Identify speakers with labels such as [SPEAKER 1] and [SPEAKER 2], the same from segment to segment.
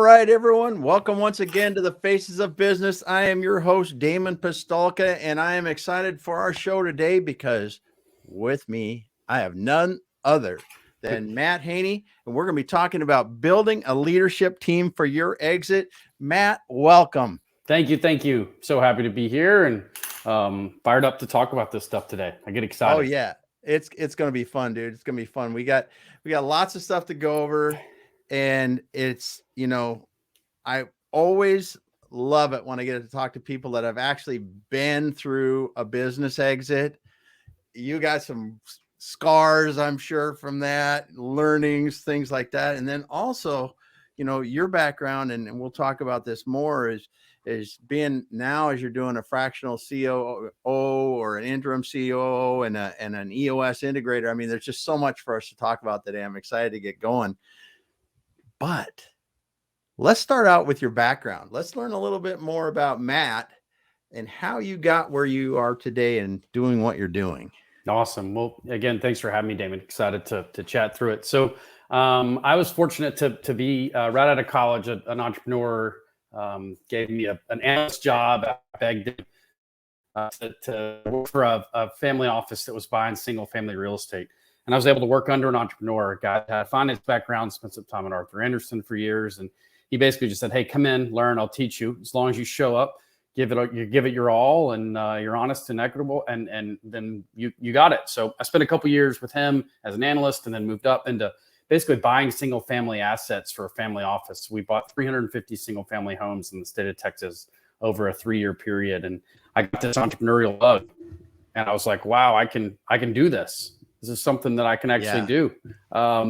[SPEAKER 1] right, everyone. Welcome once again to the Faces of Business. I am your host, Damon Pistolka, and I am excited for our show today because with me, I have none other than Matt Haney, and we're going to be talking about building a leadership team for your exit. Matt, welcome.
[SPEAKER 2] Thank you. Thank you. So happy to be here and fired up to talk about this stuff today. I get excited.
[SPEAKER 1] Oh, yeah. It's going to be fun, dude. It's going to be fun. We got lots of stuff to go over, and it's, I always love it when I get to talk to people that have actually been through a business exit. You got some scars, I'm sure, from that, learnings, things like that. And then also, your background, and we'll talk about this more, is being now as you're doing a fractional COO or an interim COO and an EOS integrator. I mean, there's just so much for us to talk about today. I'm excited to get going. But let's start out with your background. Let's learn a little bit more about Matt and how you got where you are today and doing what you're doing.
[SPEAKER 2] Awesome. Well, again, thanks for having me, Damon. Excited to chat through it. So I was fortunate to be right out of college, an entrepreneur gave me an analyst job. I begged him to work for a family office that was buying single family real estate. And I was able to work under an entrepreneur, a guy that had a finance background, spent some time at Arthur Andersen for years. And he basically just said, hey, come in, learn, I'll teach you. As long as you show up, give it your all, and you're honest and equitable, and then you got it. So I spent a couple years with him as an analyst, and then moved up into basically buying single family assets for a family office. We bought 350 single family homes in the state of Texas over a 3-year period. And I got this entrepreneurial bug, and I was like, wow, I can do this. This is something that I can actually do.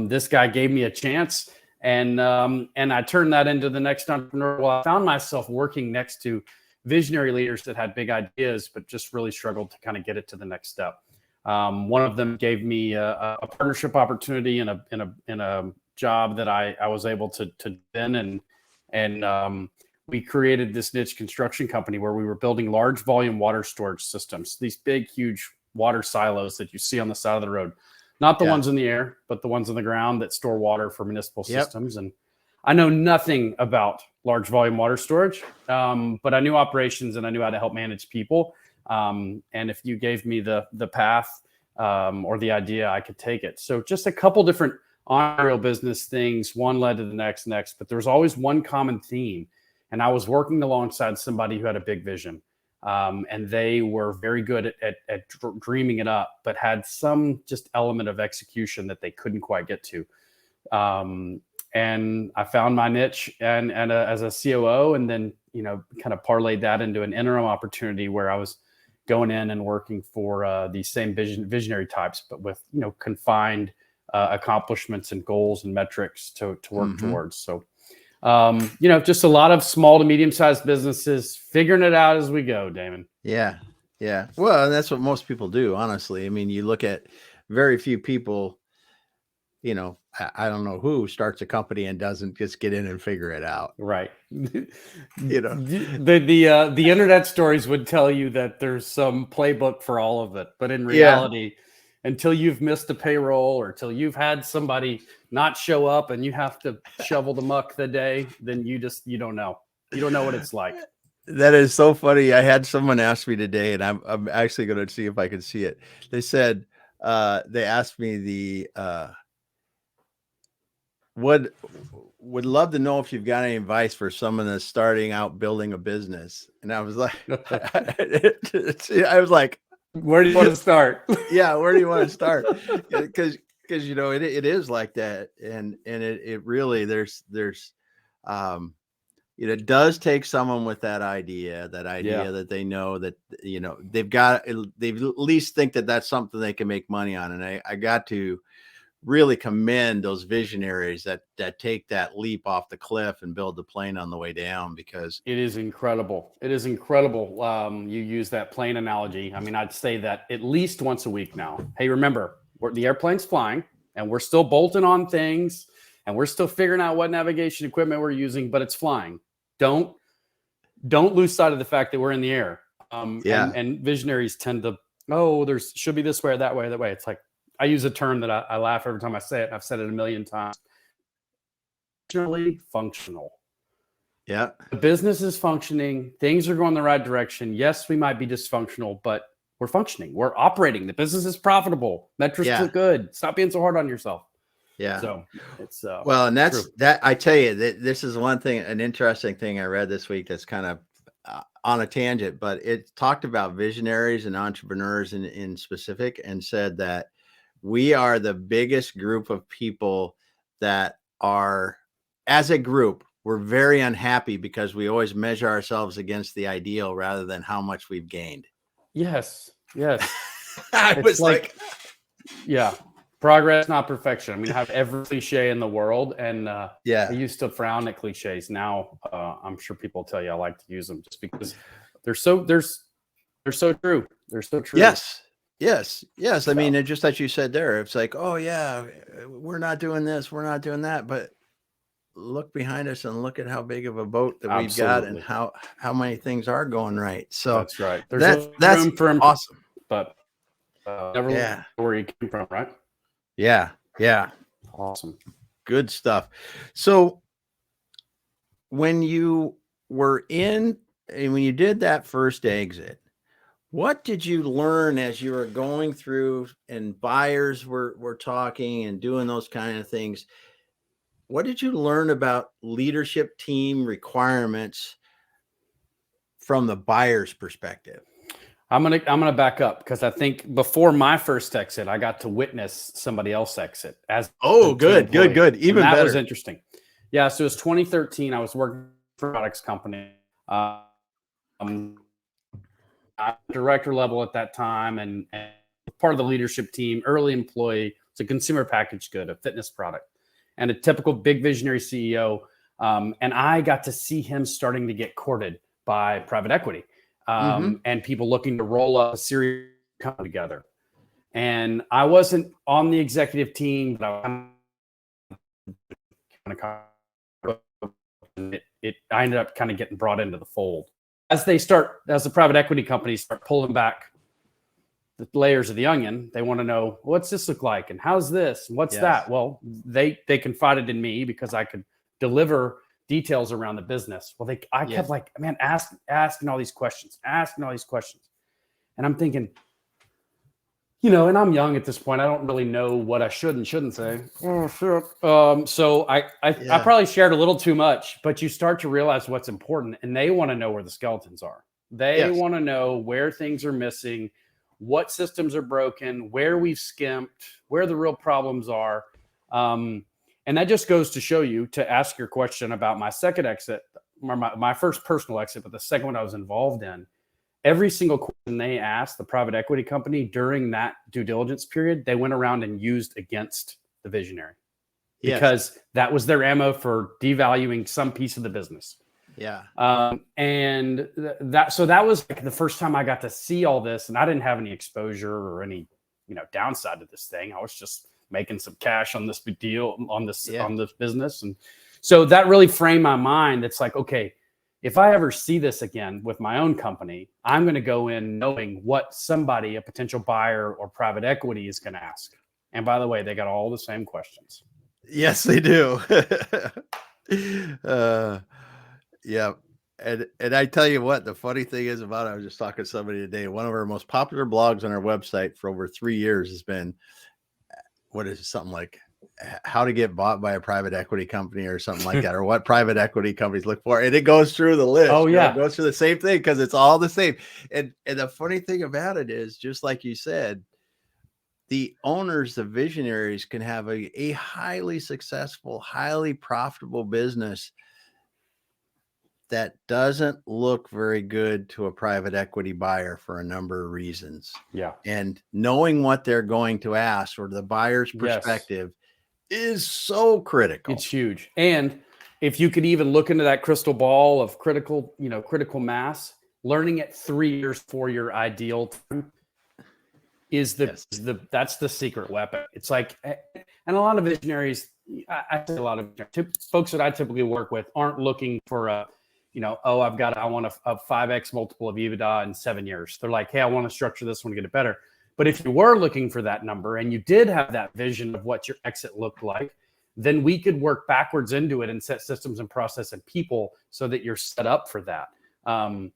[SPEAKER 2] This guy gave me a chance. And I turned that into the next entrepreneur. Well, I found myself working next to visionary leaders that had big ideas, but just really struggled to kind of get it to the next step. One of them gave me a partnership opportunity in a job that I was able to then and we created this niche construction company where we were building large volume water storage systems. These big, huge water silos that you see on the side of the road. Not the ones in the air, but the ones on the ground that store water for municipal systems. And I know nothing about large volume water storage, but I knew operations and I knew how to help manage people. And if you gave me the path or the idea, I could take it. So just a couple different entrepreneurial business things. One led to the next, but there was always one common theme. And I was working alongside somebody who had a big vision. And they were very good at dreaming it up, but had some just element of execution that they couldn't quite get to. And I found my niche and as a COO, and then, kind of parlayed that into an interim opportunity where I was going in and working for these same visionary types, but with, confined accomplishments and goals and metrics to work towards. So, just a lot of small to medium-sized businesses figuring it out as we go, Damon.
[SPEAKER 1] Yeah. Yeah. Well, that's what most people do, honestly. I mean, you look at very few people, I don't know who starts a company and doesn't just get in and figure it out.
[SPEAKER 2] Right. The internet stories would tell you that there's some playbook for all of it, but in reality, until you've missed a payroll or till you've had somebody not show up and you have to shovel the muck the day, then you don't know. You don't know what it's like.
[SPEAKER 1] That is so funny. I had someone ask me today, and I'm actually going to see if I can see it. They said, they asked me would love to know if you've got any advice for someone that's starting out building a business. And I was like,
[SPEAKER 2] where do you want to start?
[SPEAKER 1] Yeah. Where do you want to start? Because it is like that. And it really, it does take someone with that idea that they know that, they at least think that that's something they can make money on. And I got to really commend those visionaries that take that leap off the cliff and build the plane on the way down, because
[SPEAKER 2] it is incredible. It is incredible. You use that plane analogy. I mean, I'd say that at least once a week now. Hey, remember, the airplane's flying and we're still bolting on things and we're still figuring out what navigation equipment we're using, but it's flying. Don't lose sight of the fact that we're in the air. And visionaries tend to, there should be this way or that way, that way. It's like, I use a term that I laugh every time I say it. And I've said it a million times. Functional.
[SPEAKER 1] Yeah.
[SPEAKER 2] The business is functioning. Things are going the right direction. Yes, we might be dysfunctional, but we're functioning. We're operating. The business is profitable. Metrics look good. Stop being so hard on yourself.
[SPEAKER 1] Yeah.
[SPEAKER 2] So it's
[SPEAKER 1] well, and that's
[SPEAKER 2] true.
[SPEAKER 1] that. I tell you that this is one thing, an interesting thing I read this week that's kind of on a tangent, but it talked about visionaries and entrepreneurs in specific, and said that we are the biggest group of people that are, as a group, we're very unhappy because we always measure ourselves against the ideal rather than how much we've gained.
[SPEAKER 2] Yes. Yes.
[SPEAKER 1] I was like,
[SPEAKER 2] yeah. Progress, not perfection. I mean, I have every cliche in the world, and I used to frown at cliches. Now, I'm sure people tell you I like to use them just because they're so true. They're so true.
[SPEAKER 1] Yes. I mean, just like you said there, it's like, oh yeah, we're not doing this, we're not doing that, but look behind us and look at how big of a boat that we've got, and how many things are going right. So
[SPEAKER 2] that's right. There's
[SPEAKER 1] that's
[SPEAKER 2] room for
[SPEAKER 1] awesome,
[SPEAKER 2] but never where you came from, right?
[SPEAKER 1] Yeah.
[SPEAKER 2] Awesome.
[SPEAKER 1] Good stuff. So when you were when you did that first exit, what did you learn as you were going through and buyers were talking and doing those kind of things? What did you learn about leadership team requirements from the buyer's perspective?
[SPEAKER 2] I'm gonna back up, because I think before my first exit, I got to witness somebody else exit as
[SPEAKER 1] good. Even
[SPEAKER 2] that
[SPEAKER 1] better.
[SPEAKER 2] was interesting. Yeah, so it was 2013. I was working for a products company, director level at that time, and part of the leadership team, early employee. It's a consumer packaged good, a fitness product, and a typical big visionary CEO. And I got to see him starting to get courted by private equity. And people looking to roll up a series company together. And I wasn't on the executive team, but I ended up kind of getting brought into the fold. As the private equity companies start pulling back the layers of the onion, they want to know, what's this look like? And how's this? And what's that? Well, they confided in me because I could deliver details around the business. Well, I kept like, man, asking all these questions. And I'm thinking, and I'm young at this point. I don't really know what I should and shouldn't say. So I probably shared a little too much, but you start to realize what's important, and they want to know where the skeletons are. They want to know where things are missing, what systems are broken, where we've skimped, where the real problems are. And that just goes to show you, to ask your question about my second exit, my first personal exit, but the second one I was involved in. Every single question they asked the private equity company during that due diligence period, they went around and used against the visionary, because that was their ammo for devaluing some piece of the business.
[SPEAKER 1] Yeah.
[SPEAKER 2] And that was like the first time I got to see all this, and I didn't have any exposure or any, downside to this thing. I was just making some cash on this deal, on this business. And so that really framed my mind. It's like, okay, if I ever see this again with my own company, I'm going to go in knowing what somebody, a potential buyer or private equity, is going to ask. And by the way, they got all the same questions.
[SPEAKER 1] Yes, they do. Yeah. And I tell you what, the funny thing is about it, I was just talking to somebody today. One of our most popular blogs on our website for over 3 years has been, what is it, something like how to get bought by a private equity company or something like that, or what private equity companies look for. And it goes through the list.
[SPEAKER 2] Oh yeah.
[SPEAKER 1] It goes through the same thing, because it's all the same. And the funny thing about it is, just like you said, the owners, the visionaries, can have a highly successful, highly profitable business that doesn't look very good to a private equity buyer for a number of reasons.
[SPEAKER 2] Yeah.
[SPEAKER 1] And knowing what they're going to ask, or the buyer's perspective, is so critical.
[SPEAKER 2] It's huge. And if you could even look into that crystal ball of critical mass, learning at 3 years for your ideal time is that's the secret weapon. It's like, and a lot of visionaries, I say a lot of folks that I typically work with aren't looking for I want a 5x multiple of EBITDA in 7 years. They're like, hey, I want to structure this one to get it better. But if you were looking for that number and you did have that vision of what your exit looked like, then we could work backwards into it and set systems and process and people so that you're set up for that. To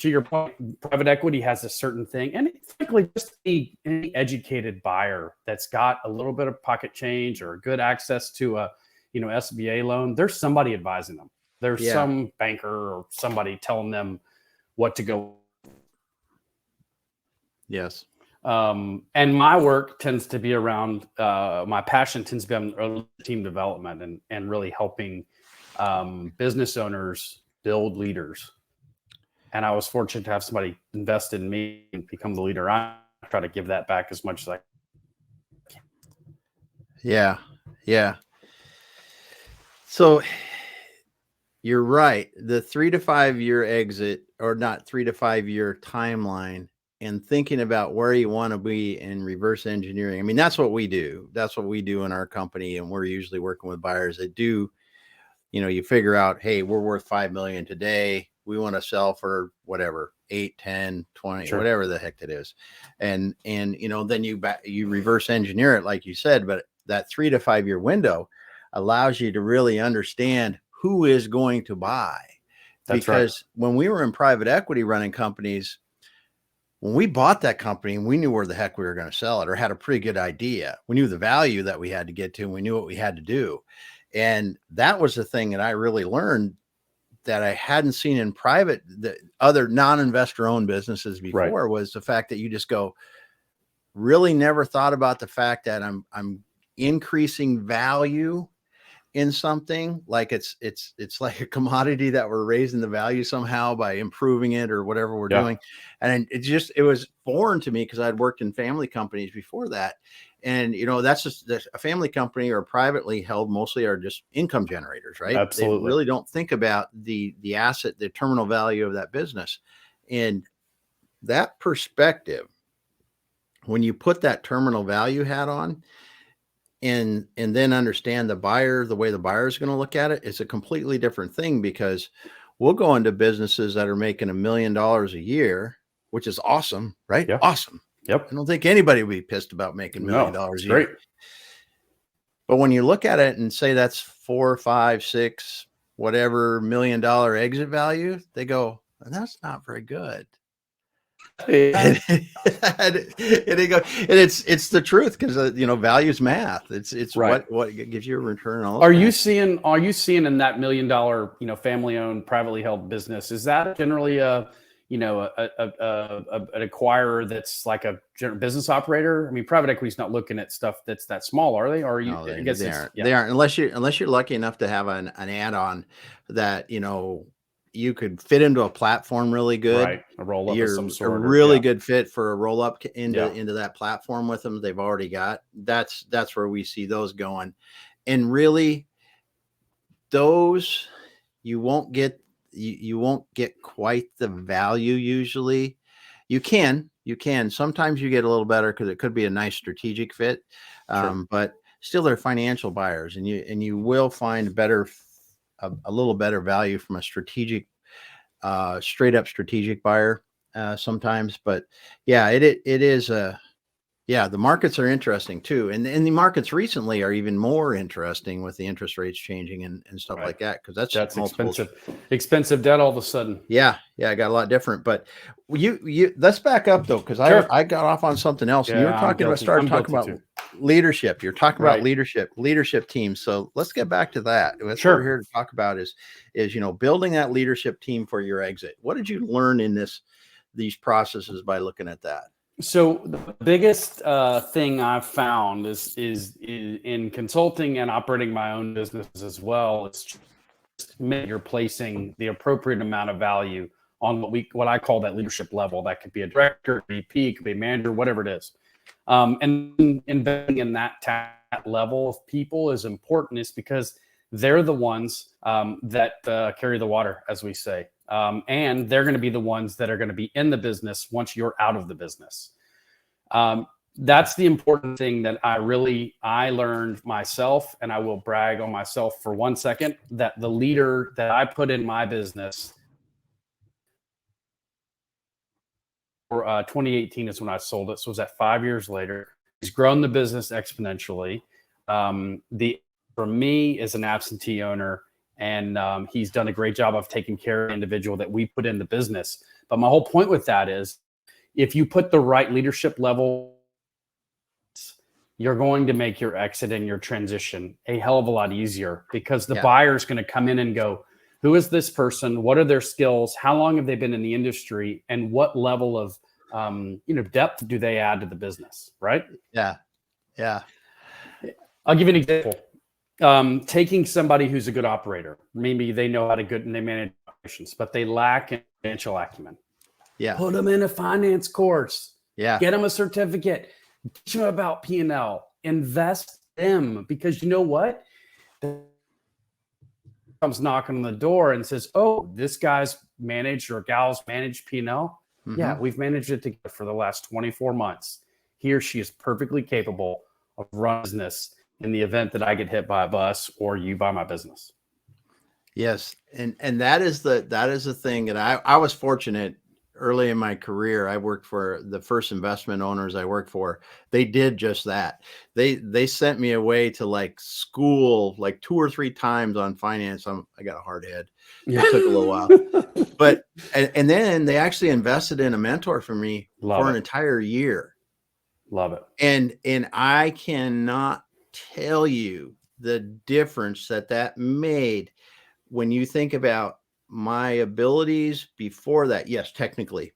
[SPEAKER 2] your point, private equity has a certain thing, and frankly, just any educated buyer that's got a little bit of pocket change or good access to a SBA loan, there's somebody advising them. There's some banker or somebody telling them what to go.
[SPEAKER 1] Yes.
[SPEAKER 2] And my work tends to be around, my passion tends to be on early team development and really helping business owners build leaders. And I was fortunate to have somebody invest in me and become the leader. I try to give that back as much as I can.
[SPEAKER 1] Yeah. Yeah. So you're right. The 3 to 5 year exit, or not 3 to 5 year timeline, and thinking about where you want to be in reverse engineering. I mean, that's what we do. That's what we do in our company. And we're usually working with buyers that do, you figure out, hey, we're worth 5 million today. We want to sell for whatever, 8, 10, 20,
[SPEAKER 2] Sure.
[SPEAKER 1] whatever the heck it is. And then you reverse engineer it, like you said, but that 3 to 5 year window allows you to really understand who is going to buy.
[SPEAKER 2] That's
[SPEAKER 1] because when we were in private equity running companies, when we bought that company, we knew where the heck we were going to sell it, or had a pretty good idea. We knew the value that we had to get to, and we knew what we had to do. And that was the thing that I really learned that I hadn't seen in private, the other non-investor owned businesses before, was the fact that you just go, really never thought about the fact that I'm increasing value in something, like it's like a commodity that we're raising the value somehow by improving it or whatever we're doing. And it was foreign to me because I'd worked in family companies before that. And, that's just a family company or privately held mostly are just income generators, right?
[SPEAKER 2] Absolutely.
[SPEAKER 1] They really don't think about the asset, the terminal value of that business. And that perspective, when you put that terminal value hat on, and then understand the way the buyer is going to look at it, it's a completely different thing, because we'll go into businesses that are making $1 million a year, which is awesome, right?
[SPEAKER 2] Yeah.
[SPEAKER 1] Awesome.
[SPEAKER 2] Yep.
[SPEAKER 1] I don't think anybody would be pissed about making $1 million a year.
[SPEAKER 2] Great.
[SPEAKER 1] But when you look at it and say that's 4, 5, 6, whatever $1 million exit value, they go, that's not very good. And it's the truth, because value's math. It's
[SPEAKER 2] right.
[SPEAKER 1] what gives you a return on.
[SPEAKER 2] Are you seeing in that $1 million family owned privately held business, is that generally an acquirer that's like a general business operator? I mean, private equity is not looking at stuff that's that small, are they? Or are you?
[SPEAKER 1] No,
[SPEAKER 2] I guess
[SPEAKER 1] they aren't. They aren't, unless you're lucky enough to have an add-on that you could fit into a platform really good.
[SPEAKER 2] Right. A roll up
[SPEAKER 1] You're
[SPEAKER 2] of some sort.
[SPEAKER 1] a really good fit for a roll up into that platform with them. They've already got. That's where we see those going. And really, those you won't get quite the value usually. You can sometimes you get a little better because it could be a nice strategic fit.
[SPEAKER 2] Sure.
[SPEAKER 1] But still, they're financial buyers, and you will find a little better value from a strategic, straight up strategic buyer sometimes. But it is the markets are interesting too, and the markets recently are even more interesting with the interest rates changing and stuff like that, because that's
[SPEAKER 2] expensive debt all of a sudden.
[SPEAKER 1] I got a lot different. But you let's back up though, because I got off on something else. And you were starting talking about leadership. You're talking about leadership teams. So let's get back to that. That's what we're here to talk about is building that leadership team for your exit. What did you learn in these processes by looking at that?
[SPEAKER 2] So the biggest thing I've found is in consulting and operating my own business as well, it's just you're placing the appropriate amount of value on what I call that leadership level. That could be a director, VP, could be a manager, whatever it is. And investing in that level of people is important, is because they're the ones that carry the water, as we say. And they're going to be the ones that are going to be in the business once you're out of the business. That's the important thing that I learned myself, and I will brag on myself for 1 second, that the leader that I put in my business for 2018 is when I sold it. So it was that 5 years later. He's grown the business exponentially. For me is an absentee owner, and he's done a great job of taking care of the individual that we put in the business. But my whole point with that is, if you put the right leadership level, you're going to make your exit and your transition a hell of a lot easier, because the buyer is going to come in and go, who is this person? What are their skills? How long have they been in the industry? And what level of depth do they add to the business? Right?
[SPEAKER 1] Yeah. Yeah.
[SPEAKER 2] I'll give you an example. Taking somebody who's a good operator, maybe they know how to good and they manage operations, but they lack financial acumen.
[SPEAKER 1] Yeah.
[SPEAKER 2] Put them in a finance course.
[SPEAKER 1] Yeah.
[SPEAKER 2] Get them a certificate. Teach them about P&L. Invest them, because you know what? Comes knocking on the door and says, "Oh, this guy's managed or gal's managed P&L.
[SPEAKER 1] Mm-hmm.
[SPEAKER 2] Yeah, we've managed it together for the last 24 months. He or she is perfectly capable of running business in the event that I get hit by a bus or you buy my business."
[SPEAKER 1] Yes. And that is the thing. And I was fortunate early in my career. I worked for the first investment owners I worked for. They did just that. They sent me away to like school, like 2 or 3 times on finance. I got a hard head. It took a little while, but, and then they actually invested in a mentor for me for an entire year.
[SPEAKER 2] Love it.
[SPEAKER 1] And I cannot tell you the difference that made when you think about my abilities before that. Yes, technically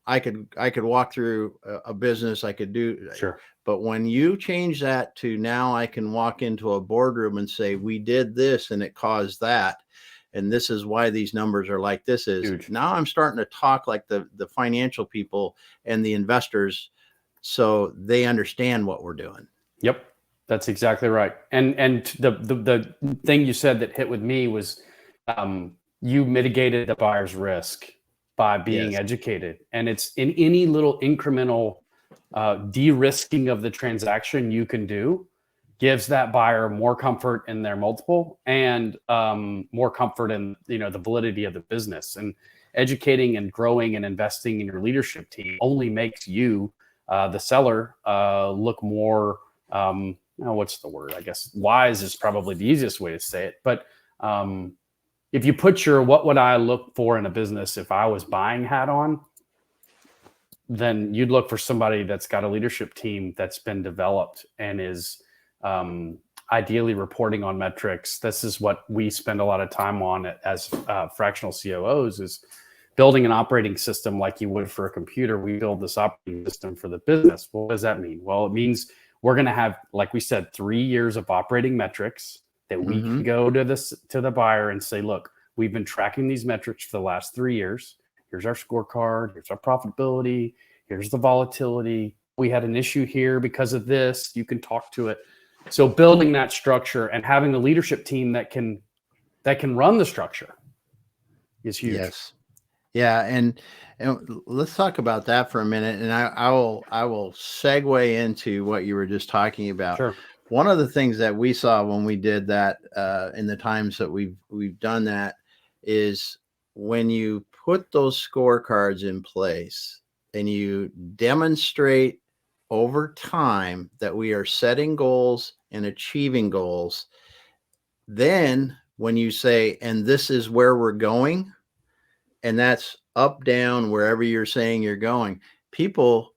[SPEAKER 1] I could walk through a business, I could do.
[SPEAKER 2] Sure.
[SPEAKER 1] But when you change that to now I can walk into a boardroom and say, we did this and it caused that, and this is why these numbers are like this is. Huge. Now I'm starting to talk like the financial people and the investors, so they understand what we're doing.
[SPEAKER 2] Yep. That's exactly right. And the thing you said that hit with me was you mitigated the buyer's risk by being educated. And it's in any little incremental de-risking of the transaction you can do gives that buyer more comfort in their multiple and more comfort in the validity of the business. And educating and growing and investing in your leadership team only makes you, the seller, look more what's the word? I guess wise is probably the easiest way to say it. But if you put your what would I look for in a business if I was buying hat on, then you'd look for somebody that's got a leadership team that's been developed and is ideally reporting on metrics. This is what we spend a lot of time on as fractional COOs, is building an operating system like you would for a computer. We build this operating system for the business. Well, what does that mean? Well, it means we're going to have, like we said, 3 years of operating metrics that we can go to the buyer and say, look, we've been tracking these metrics for the last 3 years. Here's our scorecard. Here's our profitability. Here's the volatility. We had an issue here because of this. You can talk to it. So building that structure and having a leadership team that can run the structure is huge.
[SPEAKER 1] Yes. Yeah. And let's talk about that for a minute. And I will segue into what you were just talking about.
[SPEAKER 2] Sure.
[SPEAKER 1] One of the things that we saw when we did that in the times that we've done that is when you put those scorecards in place and you demonstrate over time that we are setting goals and achieving goals, then when you say, and this is where we're going, and that's up, down, wherever you're saying you're going, people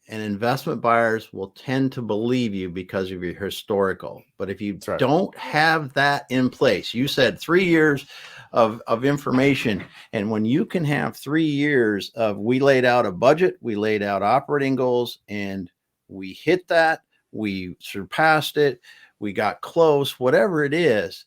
[SPEAKER 1] and investment buyers will tend to believe you because of your historical. But if you don't have that in place, you said 3 years of information. And when you can have 3 years of, we laid out a budget, we laid out operating goals, and we hit that, we surpassed it, we got close, whatever it is,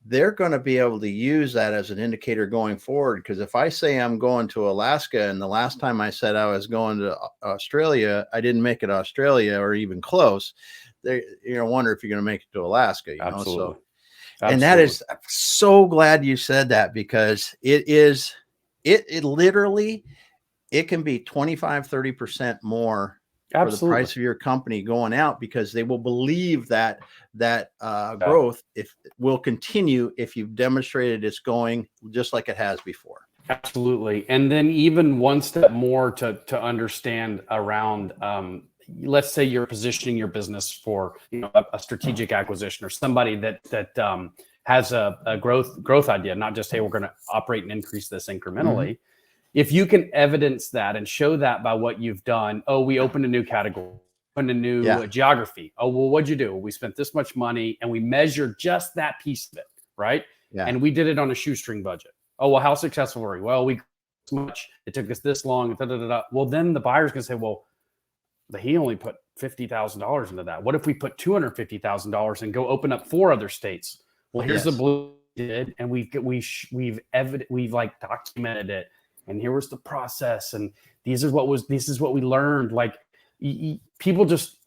[SPEAKER 1] they're going to be able to use that as an indicator going forward. Because if I say I'm going to Alaska, and the last time I said I was going to Australia, I didn't make it Australia or even close, you're going to wonder if you're going to make it to Alaska. You know? So, and that is, I'm so glad you said that, because it literally, it can be 25, 30% more for the price of your company going out, because they will believe that growth will continue if you've demonstrated it's going just like it has before.
[SPEAKER 2] Absolutely. And then even one step more to understand around, let's say you're positioning your business for, a strategic acquisition or somebody that has a growth idea, not just, hey, we're going to operate and increase this incrementally. Mm-hmm. If you can evidence that and show that by what you've done, we opened a new category, opened a new geography. Oh, well, what'd you do? We spent this much money and we measured just that piece of it, right? Yeah. And we did it on a shoestring budget. Oh, well, how successful were we? Well, we so much. It took us this long. Well, then the buyer's going to say, well, he only put $50,000 into that. What if we put $250,000 and go open up 4 other states? Well, here's the blue did, and we've like documented it, and here was the process, and this is what we learned. Like people just,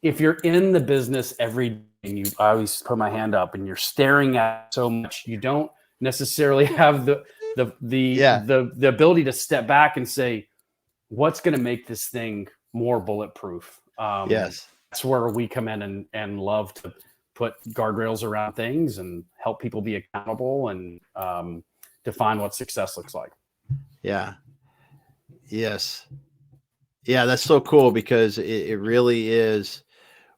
[SPEAKER 2] if you're in the business every day, and I always put my hand up, and you're staring at so much, you don't necessarily have the ability to step back and say, what's going to make this thing more bulletproof? That's where we come in and love to put guardrails around things and help people be accountable and define what success looks like.
[SPEAKER 1] Yeah. Yes. Yeah, that's so cool, because it really is,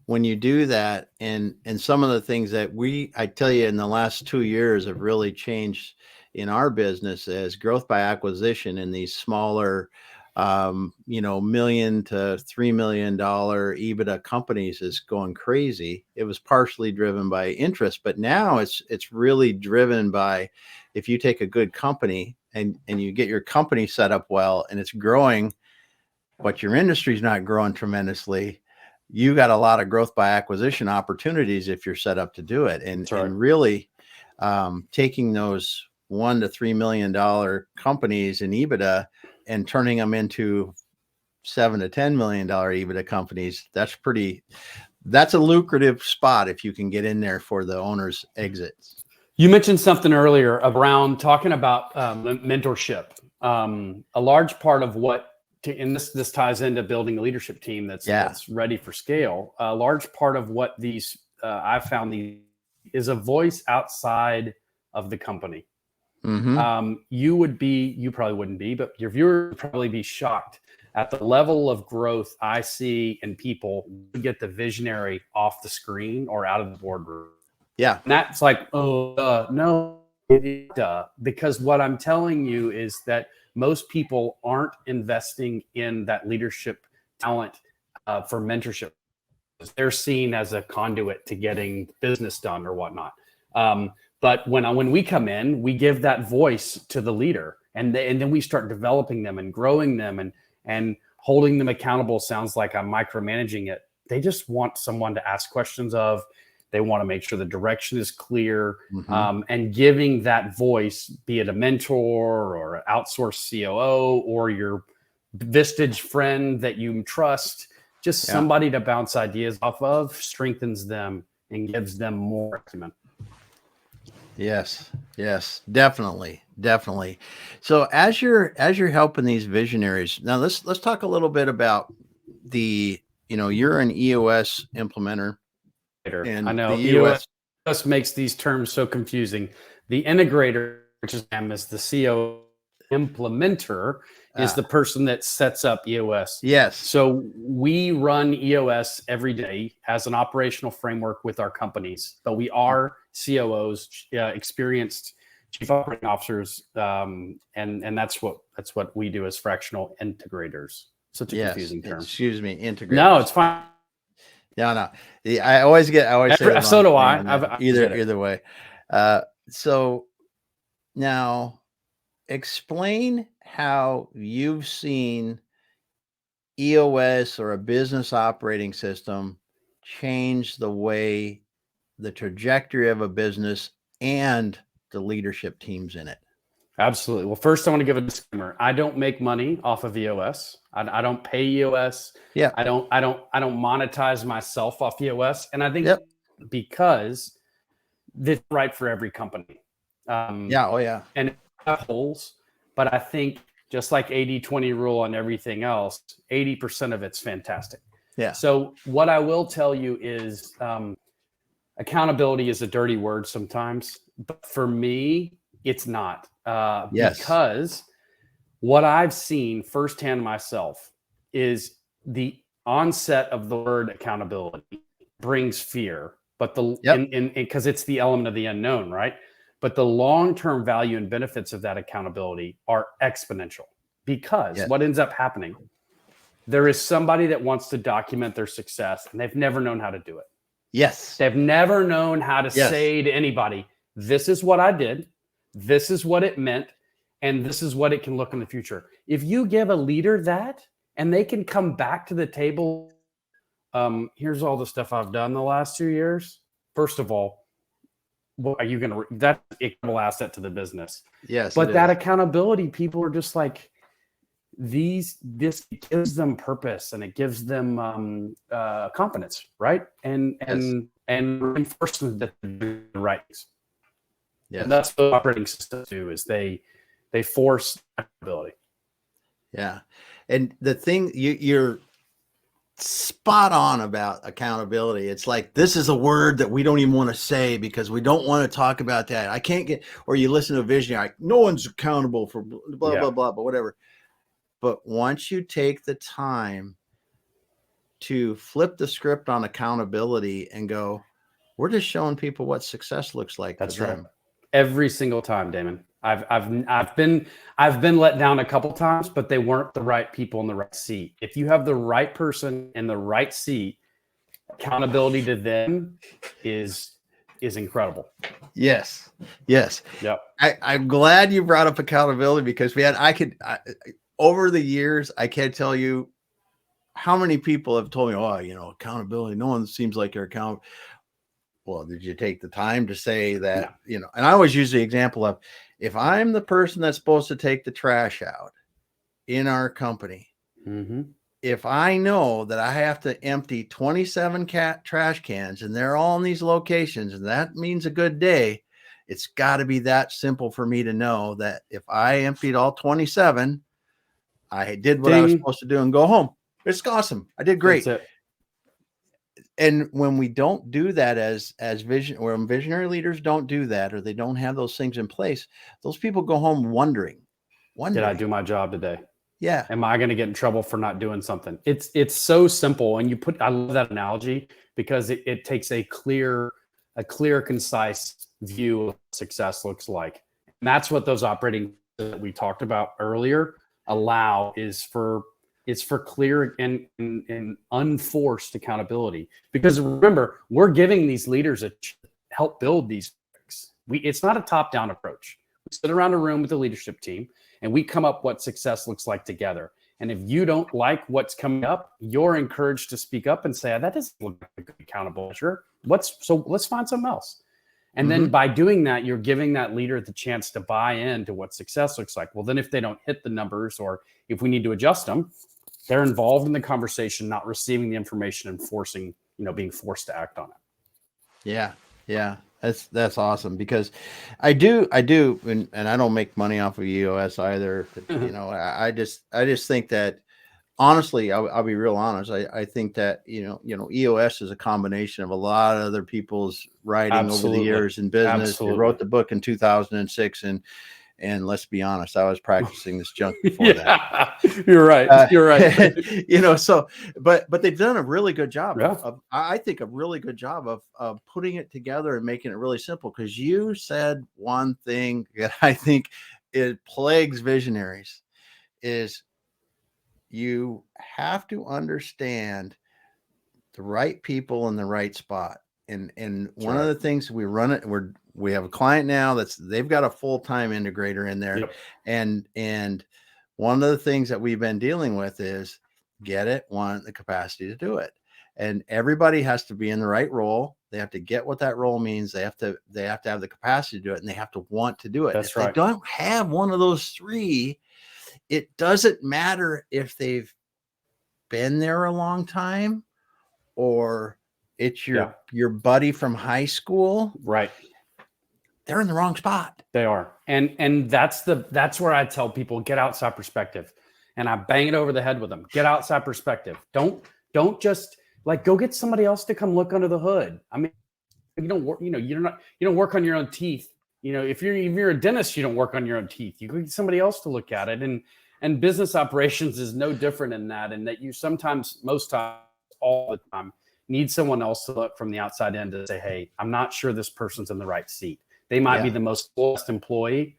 [SPEAKER 1] when you do that, and some of the things that I tell you, in the last 2 years have really changed in our business as growth by acquisition in these smaller, $1 million to $3 million EBITDA companies is going crazy. It was partially driven by interest, but now it's really driven by, if you take a good company and you get your company set up well and it's growing, but your industry's not growing tremendously, you got a lot of growth by acquisition opportunities if you're set up to do it. And really taking those $1 to $3 million companies in EBITDA and turning them into $7 to $10 million EBITDA companies, that's a lucrative spot if you can get in there for the owner's exits.
[SPEAKER 2] You mentioned something earlier around talking about mentorship. A large part of and this ties into building a leadership team that's ready for scale. A large part of what these I've found is a voice outside of the company. Mm-hmm. You probably wouldn't be, but your viewers would probably be shocked at the level of growth I see in people who get the visionary off the screen or out of the boardroom. Yeah. And that's like, no, because what I'm telling you is that most people aren't investing in that leadership talent for mentorship. They're seen as a conduit to getting business done or whatnot. But when we come in, we give that voice to the leader, and then we start developing them and growing them and holding them accountable. Sounds like I'm micromanaging it. They just want someone to ask questions of. They want to make sure the direction is clear, and giving that voice, be it a mentor or an outsourced COO or your Vistage friend that you trust, just somebody to bounce ideas off of, strengthens them and gives them more acumen.
[SPEAKER 1] Yes, definitely. So as you're helping these visionaries, now let's talk a little bit about you're an EOS implementer.
[SPEAKER 2] And I know EOS makes these terms so confusing. The integrator, which is the CO implementer, is the person that sets up EOS. Yes. So we run EOS every day as an operational framework with our companies, but we are COOs, experienced chief operating officers, and that's what we do as fractional integrators. Such a confusing term.
[SPEAKER 1] Excuse me, integrators.
[SPEAKER 2] No, it's fine.
[SPEAKER 1] No. I always say
[SPEAKER 2] so do I.
[SPEAKER 1] Either way. So now explain how you've seen EOS or a business operating system change the trajectory of a business and the leadership teams in it.
[SPEAKER 2] Absolutely. Well, first I want to give a disclaimer. I don't make money off of EOS. I don't pay EOS. Yeah. I don't monetize myself off EOS. And I think because it's right for every company. And it has holes, but I think just like 80-20 rule on everything else, 80% of it's fantastic. Yeah. So what I will tell you is accountability is a dirty word sometimes, but for me, it's not. Because what I've seen firsthand myself is the onset of the word accountability brings fear, but
[SPEAKER 1] Yep.
[SPEAKER 2] because it's the element of the unknown, right? But the long-term value and benefits of that accountability are exponential, because
[SPEAKER 1] Yes.
[SPEAKER 2] what ends up happening, there is somebody that wants to document their success and they've never known how to do it.
[SPEAKER 1] Yes.
[SPEAKER 2] They've never known how to
[SPEAKER 1] Yes.
[SPEAKER 2] say to anybody, this is what I did, this is what it meant, and this is what it can look in the future. If you give a leader that, and they can come back to the table, here's all the stuff I've done the last 2 years. First of all, what are you going to, that's an incredible asset to the business.
[SPEAKER 1] Yes.
[SPEAKER 2] But that accountability, people are just like, this gives them purpose, and it gives them confidence, right? And reinforcement that they're doing the right things.
[SPEAKER 1] Yes.
[SPEAKER 2] And that's what operating systems do, is they force accountability.
[SPEAKER 1] Yeah. And the thing, you're spot on about accountability. It's like, this is a word that we don't even want to say because we don't want to talk about that. I can't get, or you listen to a visionary, like, no one's accountable for blah, blah, blah, but whatever. But once you take the time to flip the script on accountability and go, we're just showing people what success looks like.
[SPEAKER 2] That's
[SPEAKER 1] for
[SPEAKER 2] right.
[SPEAKER 1] them.
[SPEAKER 2] Every single time, Damon. I've been let down a couple times, but they weren't the right people in the right seat. If you have the right person in the right seat, accountability to them is incredible.
[SPEAKER 1] Yes. Yes.
[SPEAKER 2] Yep.
[SPEAKER 1] I'm glad you brought up accountability, because over the years, I can't tell you how many people have told me, oh, accountability, no one seems like you're accountable. Well, did you take the time to say that,
[SPEAKER 2] No.
[SPEAKER 1] And I always use the example of, if I'm the person that's supposed to take the trash out in our company, if I know that I have to empty 27 trash cans and they're all in these locations, and that means a good day, it's got to be that simple for me to know that if I emptied all 27, I did what I was supposed to do and go home. It's awesome. I did great.
[SPEAKER 2] That's it.
[SPEAKER 1] And when we don't do that when visionary leaders don't do that, or they don't have those things in place, those people go home wondering,
[SPEAKER 2] did I do my job today?
[SPEAKER 1] Yeah.
[SPEAKER 2] Am I going to get in trouble for not doing something? It's so simple. And I love that analogy, because it takes a clear, concise view of what success looks like. And that's what those operating that we talked about earlier allow, is for clear and unforced accountability. Because remember, we're giving these leaders help build these things. It's not a top-down approach. We sit around a room with the leadership team and we come up what success looks like together. And if you don't like what's coming up, you're encouraged to speak up and say, that doesn't look like a good accountable measure. So let's find something else. And then by doing that, you're giving that leader the chance to buy into what success looks like. Well, then if they don't hit the numbers, or if we need to adjust them, they're involved in the conversation, not receiving the information and being forced to act on it.
[SPEAKER 1] Yeah. Yeah. That's awesome, because I do, and I don't make money off of EOS either. I just think that, honestly, I'll be real honest. I think that, EOS is a combination of a lot of other people's writing over the years in business.
[SPEAKER 2] Absolutely.
[SPEAKER 1] You wrote the book in 2006, and let's be honest, I was practicing this junk before that.
[SPEAKER 2] You're right. You're right.
[SPEAKER 1] So, but they've done a really good job.
[SPEAKER 2] Yeah.
[SPEAKER 1] I think a really good job of putting it together and making it really simple. Because you said one thing that I think it plagues visionaries, is you have to understand the right people in the right spot. And one of the things we have a client now they've got a full-time integrator in there.
[SPEAKER 2] Yep.
[SPEAKER 1] And one of the things that we've been dealing with is want the capacity to do it. And everybody has to be in the right role. They have to get what that role means. They have to have the capacity to do it, and they have to want to do it.
[SPEAKER 2] That's
[SPEAKER 1] if
[SPEAKER 2] right.
[SPEAKER 1] They don't have one of those three, it doesn't matter if they've been there a long time, or it's your buddy from high school.
[SPEAKER 2] Right.
[SPEAKER 1] They're in the wrong spot.
[SPEAKER 2] They are. And that's where I tell people, get outside perspective. And I bang it over the head with them. Get outside perspective. Don't just go get somebody else to come look under the hood. I mean, you don't work, you don't work on your own teeth. If you're a dentist, you don't work on your own teeth. You go get somebody else to look at it. And And business operations is no different in that, and that you sometimes, most times, all the time, need someone else to look from the outside in to say, hey, I'm not sure this person's in the right seat. They might be the most blessed employee,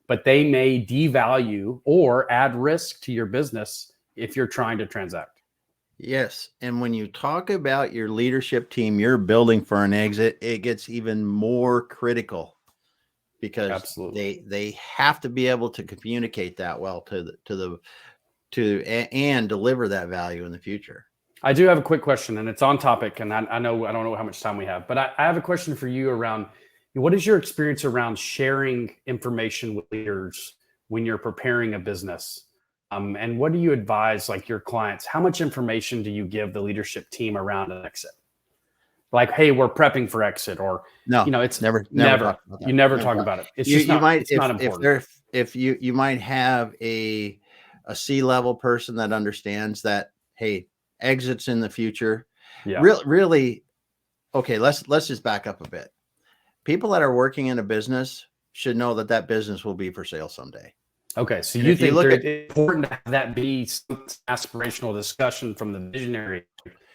[SPEAKER 2] but they may devalue or add risk to your business if you're trying to transact.
[SPEAKER 1] Yes. And when you talk about your leadership team you're building for an exit, it gets even more critical, because
[SPEAKER 2] Absolutely.
[SPEAKER 1] they have to be able to communicate that well and deliver that value in the future.
[SPEAKER 2] I do have a quick question, and it's on topic, and I know I don't know how much time we have, but I have a question for you around what is your experience around sharing information with leaders when you're preparing a business? And what do you advise like your clients? How much information do you give the leadership team around an exit? Like, hey, we're prepping for exit, or
[SPEAKER 1] No,
[SPEAKER 2] it's
[SPEAKER 1] never talk about that.
[SPEAKER 2] you never talk about it. It's just not, it's not important.
[SPEAKER 1] If you might have a C-level person that understands that, hey, exits in the future.
[SPEAKER 2] Yeah.
[SPEAKER 1] Really, okay, let's just back up a bit. People that are working in a business should know that business will be for sale someday.
[SPEAKER 2] Okay, so you think it's important to have that be some aspirational discussion from the visionary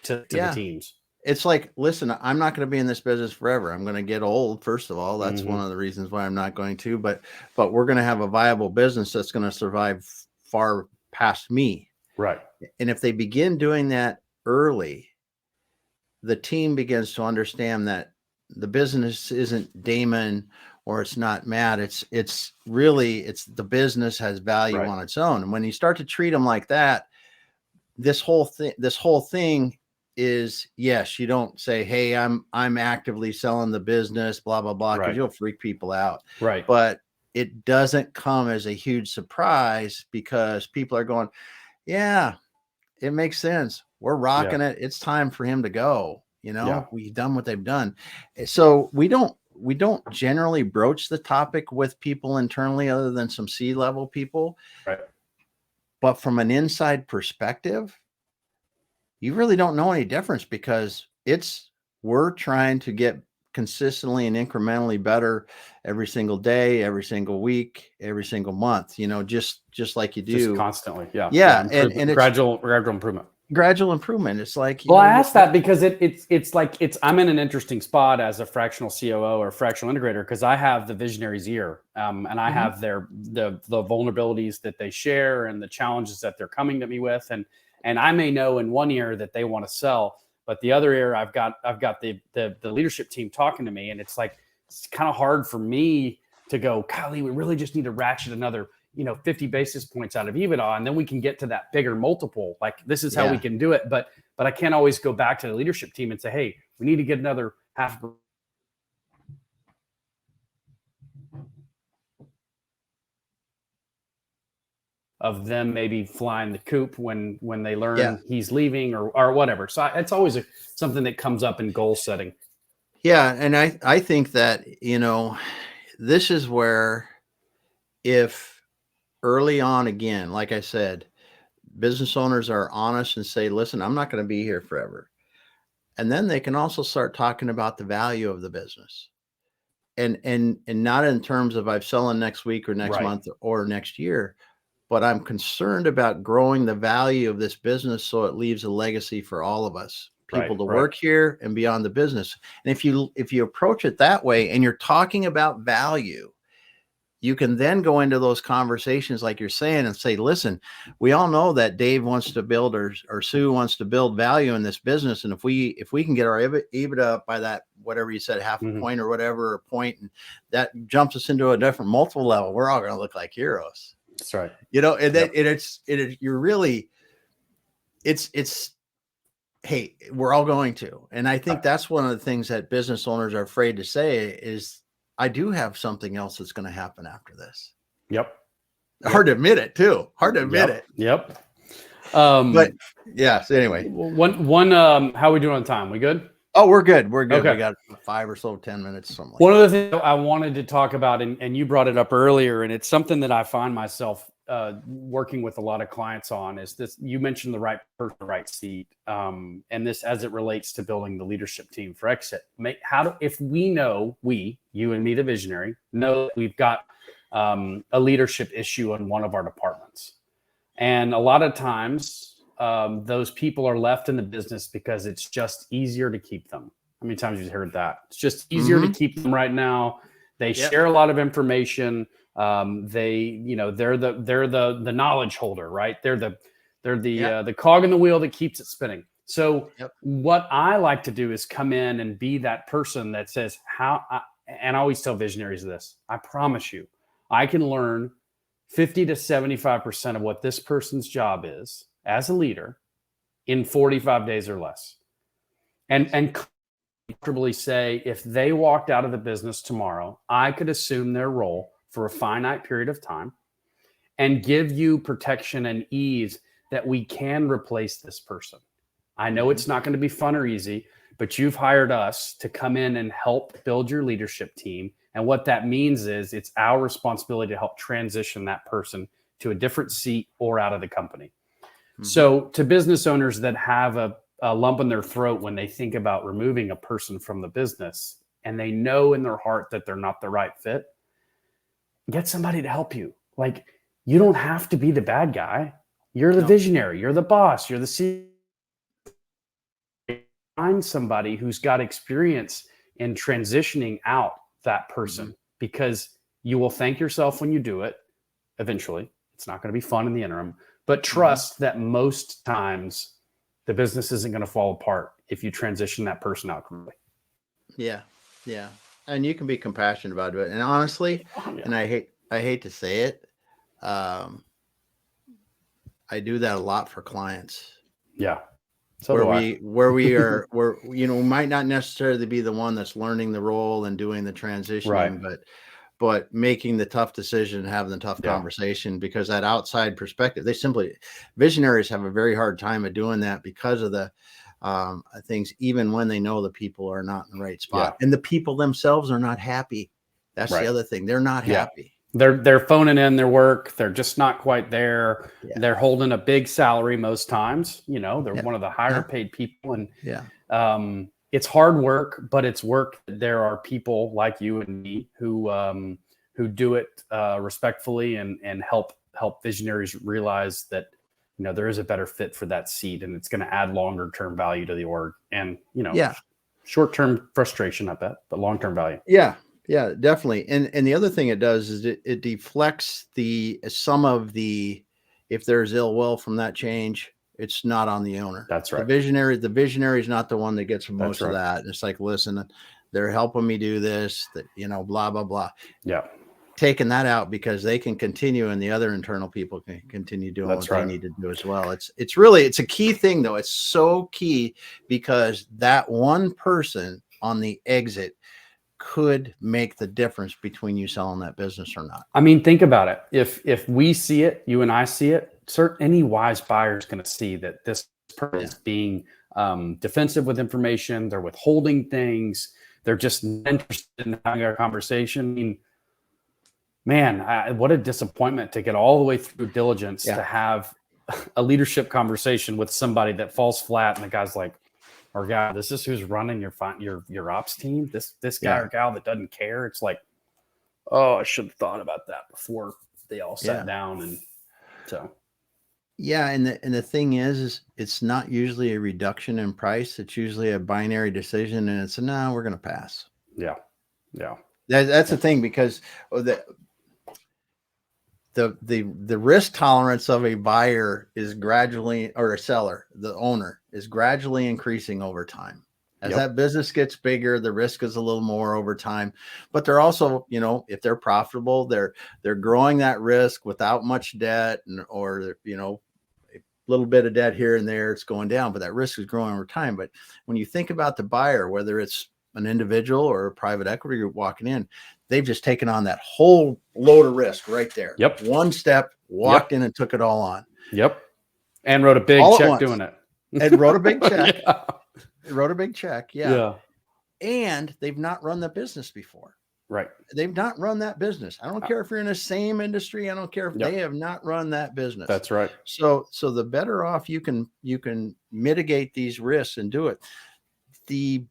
[SPEAKER 2] to the teams?
[SPEAKER 1] It's like, listen, I'm not going to be in this business forever. I'm going to get old. First of all, that's one of the reasons why I'm not going to, but we're going to have a viable business that's going to survive far past me.
[SPEAKER 2] Right.
[SPEAKER 1] And if they begin doing that early, the team begins to understand that the business isn't Damon or it's not Matt. It's the business has value on its own. And when you start to treat them like that, this whole thing is, yes, you don't say, hey, I'm actively selling the business, blah, blah, blah, because you'll freak people out.
[SPEAKER 2] Right.
[SPEAKER 1] But it doesn't come as a huge surprise, because people are going, yeah, it makes sense. We're rocking it. It's time for him to go. We've done what they've done. So we don't generally broach the topic with people internally other than some C-level people.
[SPEAKER 2] Right.
[SPEAKER 1] But from an inside perspective, you really don't know any difference, because we're trying to get consistently and incrementally better every single day, every single week, every single month, just like you do.
[SPEAKER 2] Just constantly. Yeah.
[SPEAKER 1] Yeah. And it's
[SPEAKER 2] gradual improvement.
[SPEAKER 1] Gradual improvement. It's like,
[SPEAKER 2] I asked that because I'm in an interesting spot as a fractional COO or fractional integrator, because I have the visionary's ear, and I have the vulnerabilities that they share and the challenges that they're coming to me with. And I may know in one ear that they want to sell, but the other ear, I've got the leadership team talking to me, and it's like, it's kind of hard for me to go, golly, we really just need to ratchet another 50 basis points out of EBITDA, and then we can get to that bigger multiple. Like, this is how we can do it. But I can't always go back to the leadership team and say, hey, we need to get another half of them maybe flying the coop when they learn he's leaving or whatever. So it's always something that comes up in goal setting.
[SPEAKER 1] Yeah. And I think that, this is where, if early on, again, like I said, business owners are honest and say, listen, I'm not going to be here forever. And then they can also start talking about the value of the business, and not in terms of I'm selling next week or next month or next year, but I'm concerned about growing the value of this business so it leaves a legacy for all of us, people to work here and beyond the business. And if you approach it that way and you're talking about value, you can then go into those conversations like you're saying and say, listen, we all know that Dave wants to build or Sue wants to build value in this business. And if we can get our EBITDA up by that, whatever you said, half a point or whatever, a point, and that jumps us into a different multiple level, we're all going to look like heroes.
[SPEAKER 2] That's right.
[SPEAKER 1] You're really, hey, we're all going to. And I think that's one of the things that business owners are afraid to say is, I do have something else that's going to happen after this.
[SPEAKER 2] Yep.
[SPEAKER 1] Hard to admit it too. Hard to admit it.
[SPEAKER 2] Yep.
[SPEAKER 1] But yeah. So anyway,
[SPEAKER 2] how are we doing on time? We good?
[SPEAKER 1] Oh, we're good. We're good.
[SPEAKER 2] Okay.
[SPEAKER 1] We got 5 or so, 10 minutes. Something.
[SPEAKER 2] One of the things I wanted to talk about, and you brought it up earlier, and it's something that I find myself working with a lot of clients on, is this. You mentioned the right person, the right seat, and this as it relates to building the leadership team for exit. If we know, you and me, the visionary, know that we've got a leadership issue in one of our departments, And a lot of times those people are left in the business because it's just easier to keep them. How many times have you heard that? It's just easier to keep them right now. They share a lot of information. They're the knowledge holder, right? They're the cog in the wheel that keeps it spinning. So what I like to do is come in and be that person that says and I always tell visionaries this, I promise you, I can learn 50 to 75% of what this person's job is as a leader in 45 days or less. And comfortably say, if they walked out of the business tomorrow, I could assume their role for a finite period of time and give you protection and ease that we can replace this person. I know it's not going to be fun or easy, but you've hired us to come in and help build your leadership team. And what that means is it's our responsibility to help transition that person to a different seat or out of the company. So to business owners that have a lump in their throat when they think about removing a person from the business and they know in their heart that they're not the right fit, get somebody to help you. Like, you don't have to be the bad guy. You're the visionary. You're the boss. You're the CEO. Find somebody who's got experience in transitioning out that person, because you will thank yourself when you do it. Eventually, it's not going to be fun in the interim, but trust that most times the business isn't going to fall apart if you transition that person out correctly.
[SPEAKER 1] Yeah. And you can be compassionate about it. And honestly, and I hate to say it, I do that a lot for clients.
[SPEAKER 2] Yeah. So
[SPEAKER 1] where we might not necessarily be the one that's learning the role and doing the transitioning, but making the tough decision and having the tough conversation, because that outside perspective, visionaries have a very hard time of doing that because of the things, even when they know the people are not in the right spot and the people themselves are not happy. That's the other thing. They're not happy.
[SPEAKER 2] They're phoning in their work. They're just not quite there. They're holding a big salary most times. They're one of the higher paid people. And it's hard work, but it's work. There are people like you and me who do it respectfully and help visionaries realize that there is a better fit for that seat, and it's going to add longer term value to the org. And short term frustration, I bet, but long term value.
[SPEAKER 1] Yeah, definitely. And the other thing it does is it deflects some of the, if there's ill will from that change, it's not on the owner.
[SPEAKER 2] That's right.
[SPEAKER 1] The visionary is not the one that gets most of that. And it's like, listen, they're helping me do this, blah, blah, blah.
[SPEAKER 2] Yeah.
[SPEAKER 1] Taking that out because they can continue and the other internal people can continue doing what they need to do as well. It's a key thing though. It's so key because that one person on the exit could make the difference between you selling that business or not.
[SPEAKER 2] I mean, think about it. If we see it, you and I see it, any wise buyer is going to see that this person is being defensive with information. They're withholding things. They're just not interested in having a conversation. I mean, man, what a disappointment to get all the way through diligence to have a leadership conversation with somebody that falls flat, and the guy's like, or guy, this is who's running your ops team. This guy or gal that doesn't care. It's like, oh, I should have thought about that before they all sat down. And so,
[SPEAKER 1] and the thing is it's not usually a reduction in price. It's usually a binary decision, and it's no, we're going to pass.
[SPEAKER 2] Yeah.
[SPEAKER 1] That's the thing, because the risk tolerance of a buyer is gradually, or a seller, the owner, is gradually increasing over time. As that business gets bigger, the risk is a little more over time. But they're also, if they're profitable, they're growing that risk without much debt, or a little bit of debt here and there, it's going down, but that risk is growing over time. But when you think about the buyer, whether it's an individual or a private equity group walking in, they've just taken on that whole load of risk right there. One step, walked in and took it all on.
[SPEAKER 2] And wrote a big check doing it.
[SPEAKER 1] And wrote a big check. Wrote a big check. And they've not run the business before.
[SPEAKER 2] Right.
[SPEAKER 1] They've not run that business. I don't care if you're in the same industry. I don't care if they have not run that business.
[SPEAKER 2] That's right.
[SPEAKER 1] So the better off you can mitigate these risks and do it, the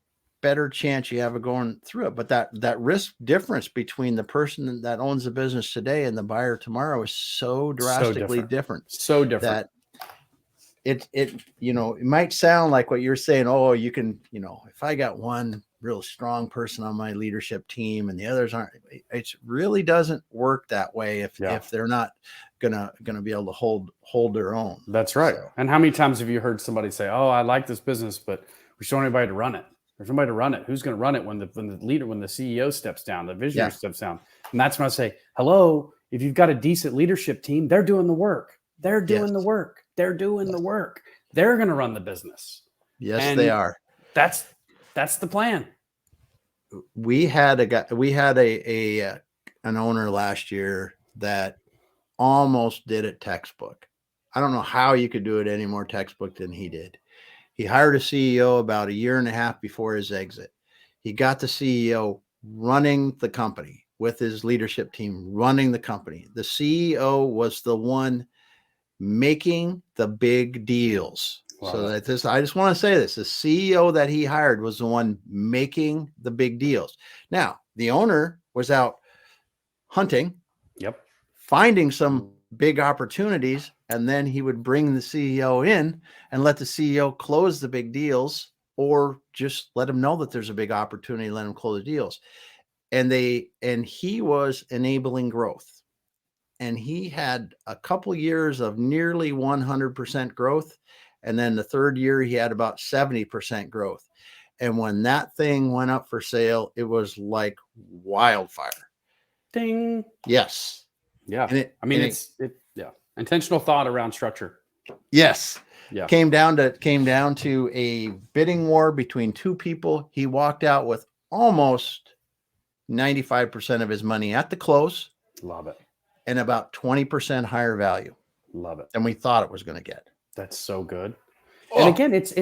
[SPEAKER 1] better chance you have of going through it. But that risk difference between the person that owns the business today and the buyer tomorrow is so drastically different.
[SPEAKER 2] So different.
[SPEAKER 1] That it might sound like what you're saying. Oh, you can, if I got one real strong person on my leadership team and the others aren't, it really doesn't work that way if they're not gonna be able to hold their own.
[SPEAKER 2] That's right. So. And how many times have you heard somebody say, "Oh, I like this business, but we don't have anybody to run it. There's nobody to run it. Who's going to run it when the CEO steps down, the visionary steps down?" And that's when I say, "Hello, if you've got a decent leadership team, they're doing the work. They're doing the work. They're doing the work. They're going to run the business."
[SPEAKER 1] Yes,
[SPEAKER 2] and
[SPEAKER 1] they are.
[SPEAKER 2] That's the plan.
[SPEAKER 1] We had an owner last year that almost did it textbook. I don't know how you could do it any more textbook than he did. He hired a CEO about 1.5 years before his exit. He got the CEO running the company with his leadership team, running the company. The CEO was the one making the big deals. Wow. So that I just want to say this, the CEO that he hired was the one making the big deals. Now, the owner was out hunting, finding some big opportunities, and then he would bring the CEO in and let the CEO close the big deals, or just let him know that there's a big opportunity, let him close the deals. And he was enabling growth. And he had a couple years of nearly 100% growth. And then the third year, he had about 70% growth. And when that thing went up for sale, it was like wildfire.
[SPEAKER 2] Ding.
[SPEAKER 1] Yes.
[SPEAKER 2] Yeah. It's intentional thought around structure.
[SPEAKER 1] Yes.
[SPEAKER 2] Yeah.
[SPEAKER 1] Came down to a bidding war between two people. He walked out with almost 95% of his money at the close.
[SPEAKER 2] Love it.
[SPEAKER 1] And about 20% higher value.
[SPEAKER 2] Love it.
[SPEAKER 1] Than we thought it was going to get.
[SPEAKER 2] That's so good. Oh. And again, it's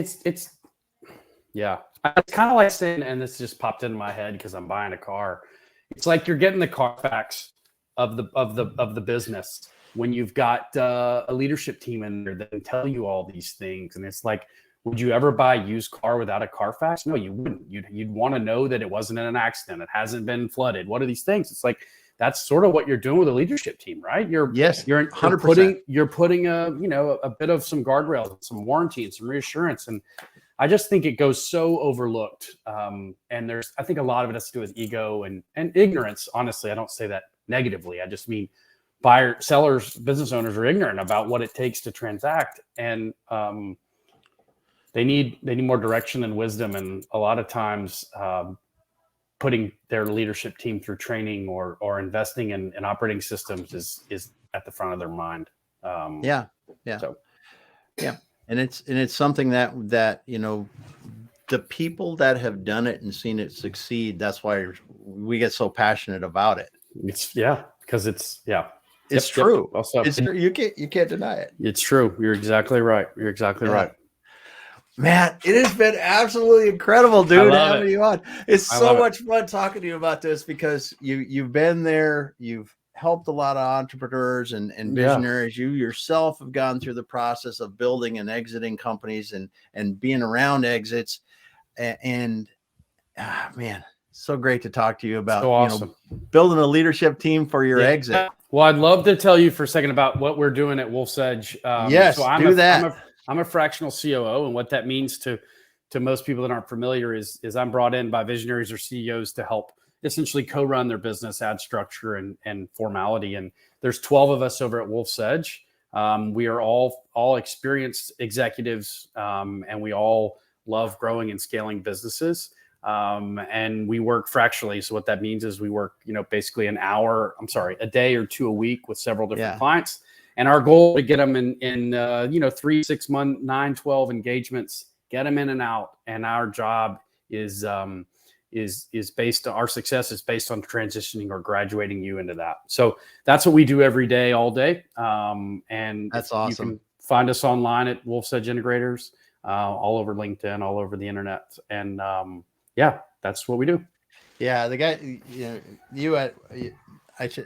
[SPEAKER 2] kind of like saying, and this just popped into my head because I'm buying a car. It's like you're getting the Carfax of the business when you've got a leadership team in there that can tell you all these things. And it's like, would you ever buy a used car without a Carfax? No, you wouldn't. You'd want to know that it wasn't in an accident. It hasn't been flooded. What are these things? It's like, that's sort of what you're doing with a leadership team, right? You're 100%. You're putting a bit of some guardrails, some warranty, and some reassurance. And I just think it goes so overlooked. And I think a lot of it has to do with ego and ignorance. Honestly, I don't say that negatively. I just mean sellers, business owners are ignorant about what it takes to transact, and they need more direction and wisdom. And a lot of times, putting their leadership team through training or investing in operating systems is at the front of their mind.
[SPEAKER 1] And it's something that the people that have done it and seen it succeed, that's why we get so passionate about it.
[SPEAKER 2] It's because it's
[SPEAKER 1] true.
[SPEAKER 2] Also,
[SPEAKER 1] you can't deny it.
[SPEAKER 2] It's true. You're exactly right. Right.
[SPEAKER 1] Matt, it has been absolutely incredible, dude, having you on. It's so much fun talking to you about this because you've been there, you've helped a lot of entrepreneurs and visionaries. You yourself have gone through the process of building and exiting companies and being around exits. And man, so great to talk to you about
[SPEAKER 2] awesome.
[SPEAKER 1] Building a leadership team for your exit.
[SPEAKER 2] Well, I'd love to tell you for a second about what we're doing at Wolf's Edge.
[SPEAKER 1] Yes, so do that.
[SPEAKER 2] I'm a fractional COO, and what that means to most people that aren't familiar is I'm brought in by visionaries or CEOs to help essentially co-run their business, add structure and formality. And there's 12 of us over at Wolf's Edge. We are all experienced executives, and we all love growing and scaling businesses. And we work fractionally. So what that means is we work, basically a day or two a week with several different clients. And our goal to get them in 3, 6 month, 9, 12 engagements, get them in and out. And our job is based on our success is based on transitioning or graduating you into that. So that's what we do every day, all day. And
[SPEAKER 1] that's awesome.
[SPEAKER 2] You can find us online at Wolf's Edge Integrators, all over LinkedIn, all over the internet. And that's what we do.
[SPEAKER 1] Yeah. The guy,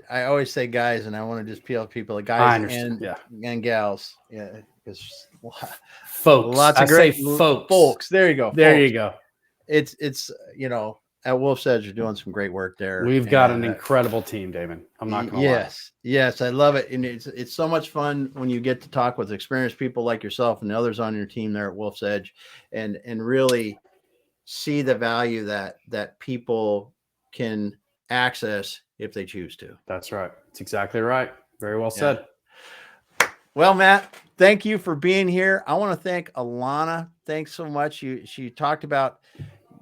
[SPEAKER 1] I always say guys, and I want to just peel people, guys and gals. Yeah. Because
[SPEAKER 2] folks.
[SPEAKER 1] Lots of great
[SPEAKER 2] folks.
[SPEAKER 1] Folks. There you go.
[SPEAKER 2] There
[SPEAKER 1] folks.
[SPEAKER 2] you go.
[SPEAKER 1] it's at Wolf's Edge, you're doing some great work there.
[SPEAKER 2] We've got an incredible team, Damon. I'm not gonna lie.
[SPEAKER 1] Yes, I love it, and it's so much fun when you get to talk with experienced people like yourself and the others on your team there at Wolf's Edge, and really see the value that people can access if they choose to.
[SPEAKER 2] That's right. That's exactly right. Very well said.
[SPEAKER 1] Well, Matt, thank you for being here. I want to thank Alana. Thanks so much. She talked about,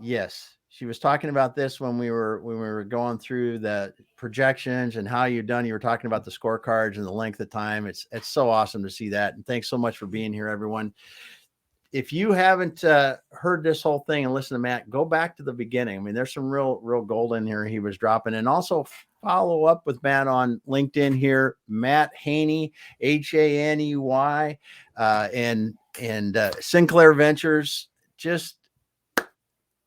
[SPEAKER 1] she was talking about this when we were going through the projections and how you've done. You were talking about the scorecards and the length of time. It's so awesome to see that. And thanks so much for being here, everyone. If you haven't heard this whole thing and listened to Matt, go back to the beginning. I mean, there's some real gold in here he was dropping. And also follow up with Matt on LinkedIn here, Matt Haney, Haney, and Sinclair Ventures. Just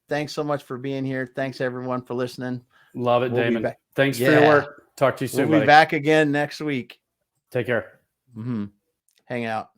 [SPEAKER 1] thanks so much for being here. Thanks everyone for listening.
[SPEAKER 2] Love it, Damon. Thanks for your work. Talk to you soon.
[SPEAKER 1] We'll be back again next week.
[SPEAKER 2] Take care.
[SPEAKER 1] Hang out.